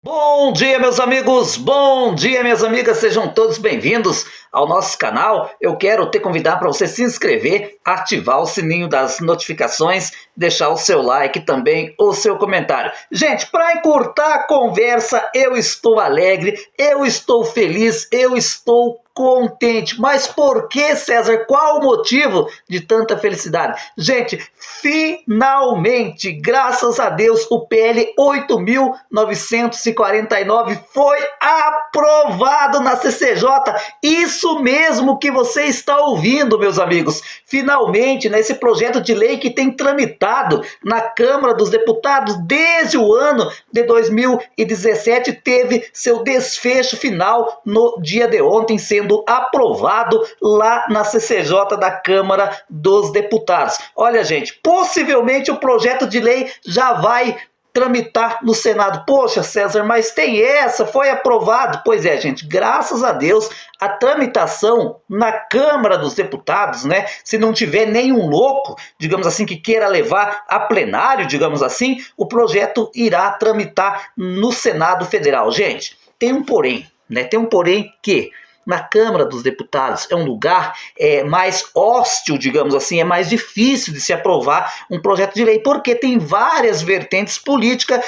Bom dia, meus amigos! Bom dia, minhas amigas! Sejam todos bem-vindos ao nosso canal. Eu quero te convidar para você se inscrever, ativar o sininho das notificações, deixar o seu like e também o seu comentário. Gente, para encurtar a conversa, eu estou alegre, eu estou feliz, eu estou contente. Mas por que, César? Qual o motivo de tanta felicidade? Gente, finalmente, graças a Deus, o PL 8.949 foi aprovado na CCJ. Isso mesmo que você está ouvindo, meus amigos. Finalmente, nesse projeto de lei que tem tramitado na Câmara dos Deputados desde o ano de 2017, teve seu desfecho final no dia de ontem, sendo aprovado lá na CCJ da Câmara dos Deputados. Olha, gente, possivelmente o projeto de lei já vai tramitar no Senado. Poxa, César, mas tem essa, foi aprovado. Pois é, gente, graças a Deus, a tramitação na Câmara dos Deputados, né, se não tiver nenhum louco, digamos assim, que queira levar a plenário, digamos assim, o projeto irá tramitar no Senado Federal. Gente, tem um porém, né, tem um porém que na Câmara dos Deputados é um lugar mais hostil, digamos assim, é mais difícil de se aprovar um projeto de lei, porque tem várias vertentes políticas,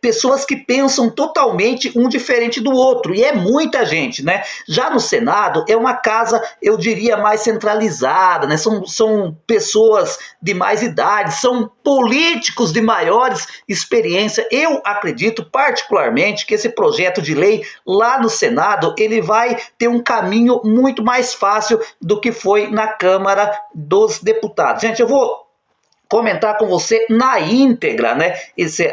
pessoas que pensam totalmente um diferente do outro, e é muita gente, né? Já no Senado é uma casa, eu diria, mais centralizada, né? São pessoas de mais idade, são políticos de maiores experiência. Eu acredito particularmente que esse projeto de lei lá no Senado, ele vai ter um caminho muito mais fácil do que foi na Câmara dos Deputados. Gente, eu vou comentar com você na íntegra, né,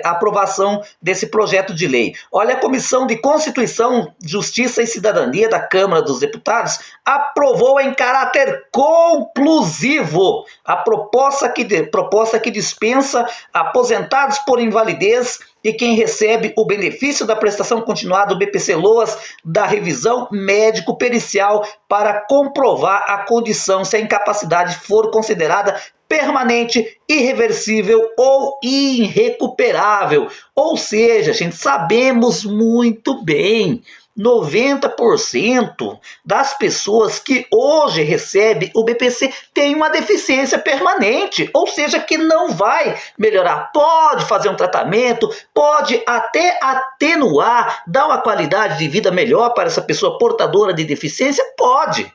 a aprovação desse projeto de lei. Olha, a Comissão de Constituição, Justiça e Cidadania da Câmara dos Deputados aprovou em caráter conclusivo a proposta que dispensa aposentados por invalidez e quem recebe o benefício da prestação continuada do BPC-Loas da revisão médico-pericial para comprovar a condição se a incapacidade for considerada permanente, irreversível ou irrecuperável. Ou seja, gente, sabemos muito bem, 90% das pessoas que hoje recebem o BPC tem uma deficiência permanente, ou seja, que não vai melhorar. Pode fazer um tratamento, pode até atenuar, dar uma qualidade de vida melhor para essa pessoa portadora de deficiência? Pode.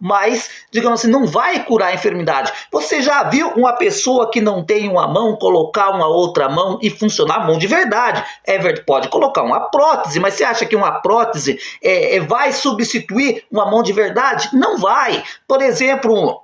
Mas, digamos assim, não vai curar a enfermidade. Você já viu uma pessoa que não tem uma mão colocar uma outra mão e funcionar a mão de verdade? Pode colocar uma prótese, mas você acha que uma prótese vai substituir uma mão de verdade? Não vai. Por exemplo,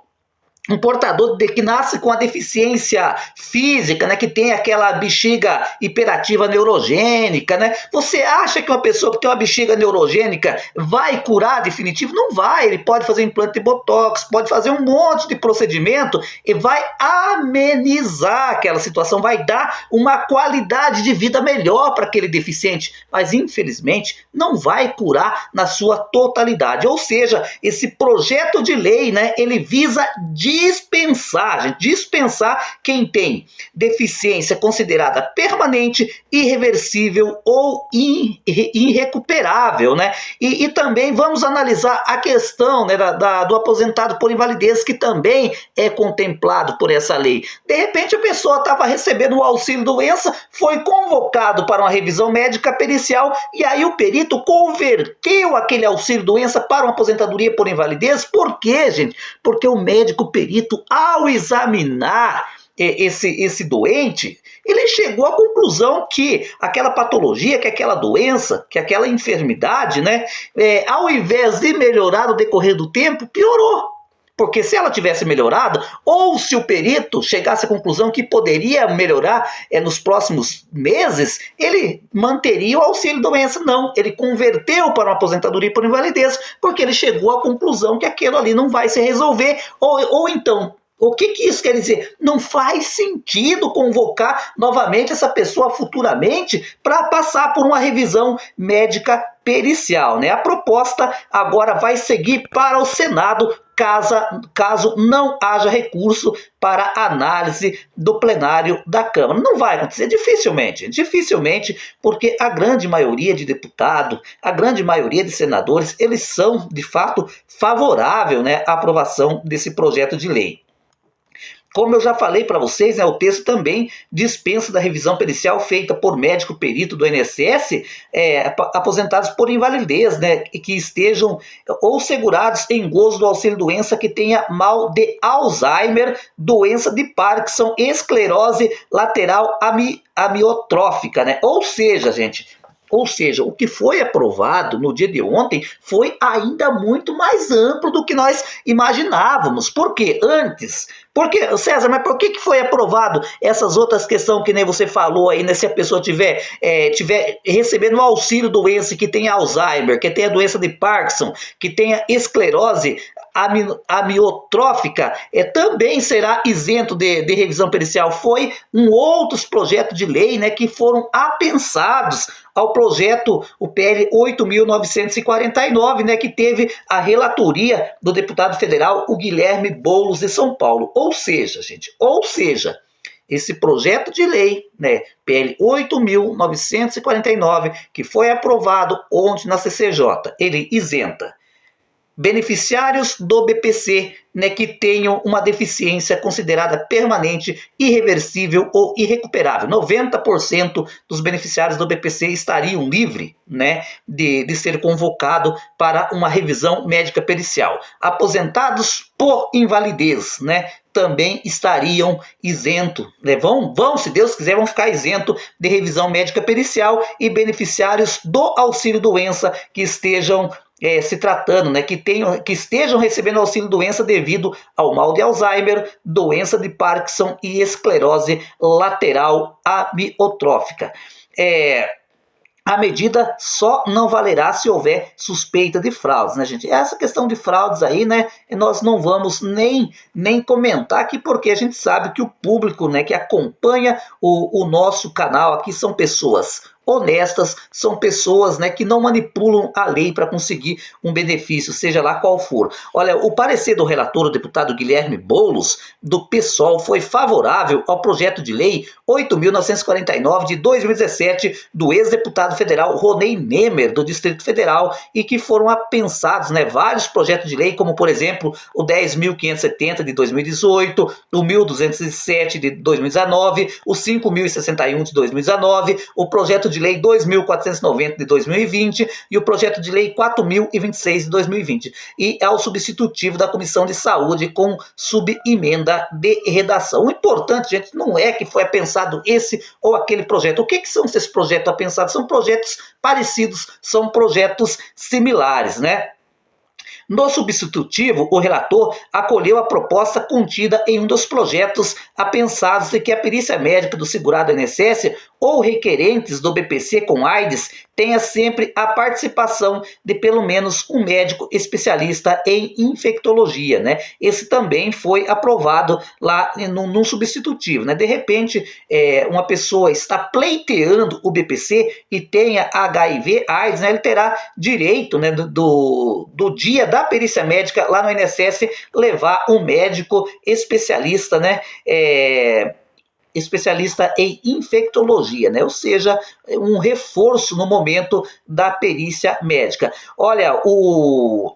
um portador que nasce com a deficiência física, né, que tem aquela bexiga hiperativa neurogênica, né? Você acha que uma pessoa que tem uma bexiga neurogênica vai curar definitivo? Não vai. Ele pode fazer implante de botox, pode fazer um monte de procedimento e vai amenizar aquela situação, vai dar uma qualidade de vida melhor para aquele deficiente, mas infelizmente não vai curar na sua totalidade. Ou seja, esse projeto de lei, né, ele visa dispensar quem tem deficiência considerada permanente, irreversível ou irrecuperável, né? E também vamos analisar a questão, né, do aposentado por invalidez, que também é contemplado por essa lei. De repente a pessoa estava recebendo o auxílio-doença, foi convocado para uma revisão médica pericial e aí o perito converteu aquele auxílio-doença para uma aposentadoria por invalidez. Por quê, gente? Porque o médico perito, ao examinar esse doente, ele chegou à conclusão que aquela patologia, que aquela doença, que aquela enfermidade, né, ao invés de melhorar no decorrer do tempo, piorou. Porque se ela tivesse melhorado, ou se o perito chegasse à conclusão que poderia melhorar nos próximos meses, ele manteria o auxílio-doença. Não, ele converteu para uma aposentadoria por invalidez, porque ele chegou à conclusão que aquilo ali não vai se resolver, ou então, o que isso quer dizer? Não faz sentido convocar novamente essa pessoa futuramente para passar por uma revisão médica pericial, né? A proposta agora vai seguir para o Senado caso não haja recurso para análise do plenário da Câmara. Não vai acontecer, dificilmente, porque a grande maioria de deputados, a grande maioria de senadores, eles são, de fato, favoráveis, né, à aprovação desse projeto de lei. Como eu já falei para vocês, né, o texto também dispensa da revisão pericial feita por médico perito do INSS, aposentados por invalidez, né, que estejam ou segurados em gozo do auxílio-doença que tenha mal de Alzheimer, doença de Parkinson, esclerose lateral amiotrófica, né? Ou seja, gente, o que foi aprovado no dia de ontem foi ainda muito mais amplo do que nós imaginávamos. Por quê? César, mas por que foi aprovado essas outras questões que nem você falou aí, né? Se a pessoa tiver recebendo um auxílio doença que tenha Alzheimer, que tenha doença de Parkinson, que tenha esclerose amiotrófica, também será isento de revisão pericial. Foi outros projetos de lei, né, que foram apensados ao projeto, o PL 8.949, né, que teve a relatoria do deputado federal, o Guilherme Boulos, de São Paulo. Ou seja, esse projeto de lei, né, PL 8.949, que foi aprovado ontem na CCJ, ele isenta beneficiários do BPC, né, que tenham uma deficiência considerada permanente, irreversível ou irrecuperável. 90% dos beneficiários do BPC estariam livres, né, de ser convocado para uma revisão médica pericial. Aposentados por invalidez, né, também estariam isentos, né? Vão, se Deus quiser, vão ficar isentos de revisão médica pericial, e beneficiários do auxílio-doença que estejam se tratando, né, que estejam recebendo auxílio-doença devido ao mal de Alzheimer, doença de Parkinson e esclerose lateral amiotrófica. A medida só não valerá se houver suspeita de fraudes, né, gente? Essa questão de fraudes aí, né, nós não vamos nem comentar aqui, porque a gente sabe que o público, né, que acompanha o nosso canal aqui são pessoas honestas, são pessoas, né, que não manipulam a lei para conseguir um benefício, seja lá qual for. Olha, o parecer do relator, o deputado Guilherme Boulos, do PSOL, foi favorável ao projeto de lei 8.949 de 2017 do ex-deputado federal Ronei Nemer, do Distrito Federal, e que foram apensados, né, vários projetos de lei, como por exemplo o 10.570 de 2018, o 1.207 de 2019, o 5.061 de 2019, o projeto de lei 2.490 de 2020 e o projeto de lei 4.026 de 2020. E ao substitutivo da Comissão de Saúde com subemenda de redação. O importante, gente, não é que foi pensado esse ou aquele projeto. O que são esses projetos apensados? São projetos parecidos, são projetos similares, né? No substitutivo, o relator acolheu a proposta contida em um dos projetos apensados de que a perícia médica do segurado INSS ou requerentes do BPC com AIDS tenha sempre a participação de pelo menos um médico especialista em infectologia, né? Esse também foi aprovado lá num substitutivo, né? De repente, uma pessoa está pleiteando o BPC e tenha HIV, AIDS, né? Ele terá direito, né, do dia da perícia médica lá no INSS levar um médico especialista, né? Especialista em infectologia, né? Ou seja, um reforço no momento da perícia médica. Olha, o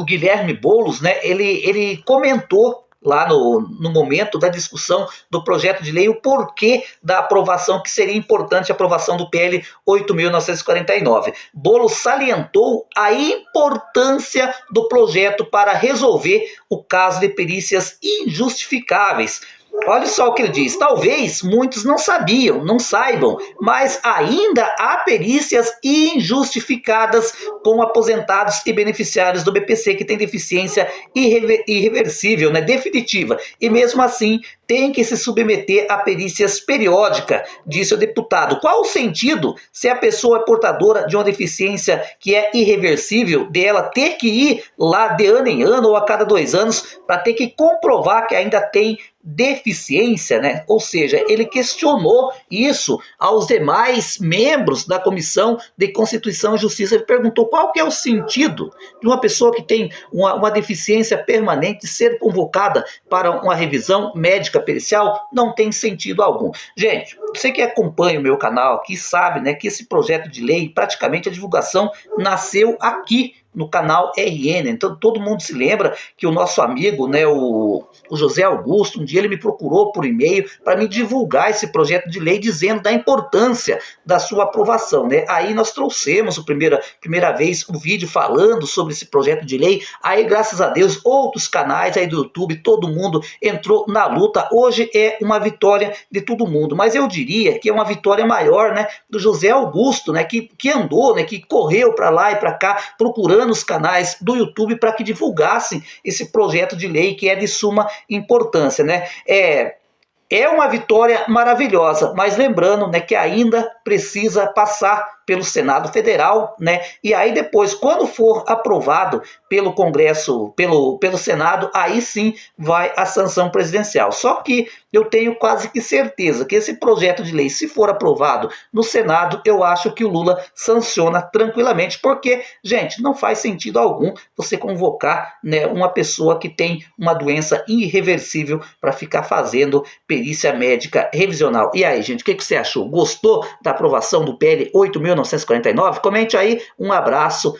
Guilherme Boulos, né, ele comentou lá no momento da discussão do projeto de lei o porquê da aprovação, que seria importante a aprovação do PL 8.949. Boulos salientou a importância do projeto para resolver o caso de perícias injustificáveis. Olha só o que ele diz: talvez muitos não saibam, mas ainda há perícias injustificadas com aposentados e beneficiários do BPC que têm deficiência irreversível, né, definitiva, e mesmo assim tem que se submeter a perícias periódicas, disse o deputado. Qual o sentido se a pessoa é portadora de uma deficiência que é irreversível, dela ter que ir lá de ano em ano ou a cada 2 anos para ter que comprovar que ainda tem deficiência, né? Ou seja, ele questionou isso aos demais membros da Comissão de Constituição e Justiça. Ele perguntou qual que é o sentido de uma pessoa que tem uma deficiência permanente ser convocada para uma revisão médica pericial. Não tem sentido algum. Gente, você que acompanha o meu canal aqui sabe, né, que esse projeto de lei, praticamente a divulgação nasceu aqui no canal RN. Então todo mundo se lembra que o nosso amigo, né, o José Augusto, um dia ele me procurou por e-mail para me divulgar esse projeto de lei, dizendo da importância da sua aprovação, né? Aí nós trouxemos primeira vez um vídeo falando sobre esse projeto de lei. Aí, graças a Deus, outros canais aí do YouTube, todo mundo entrou na luta. Hoje é uma vitória de todo mundo, mas eu diria que é uma vitória maior, né, do José Augusto, né, que andou, né, que correu para lá e para cá procurando os canais do YouTube para que divulgassem esse projeto de lei que é de suma importância, né? É uma vitória maravilhosa, mas lembrando, né, que ainda precisa passar pelo Senado Federal, né? E aí depois, quando for aprovado pelo Congresso, pelo Senado, aí sim vai a sanção presidencial. Só que eu tenho quase que certeza que esse projeto de lei, se for aprovado no Senado, eu acho que o Lula sanciona tranquilamente, porque, gente, não faz sentido algum você convocar, né, uma pessoa que tem uma doença irreversível para ficar fazendo perícia médica revisional. E aí, gente, o que você achou? Gostou da aprovação do PL 8.949? Comente aí. Um abraço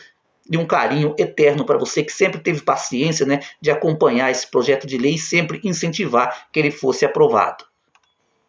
e um carinho eterno para você que sempre teve paciência, né, de acompanhar esse projeto de lei e sempre incentivar que ele fosse aprovado.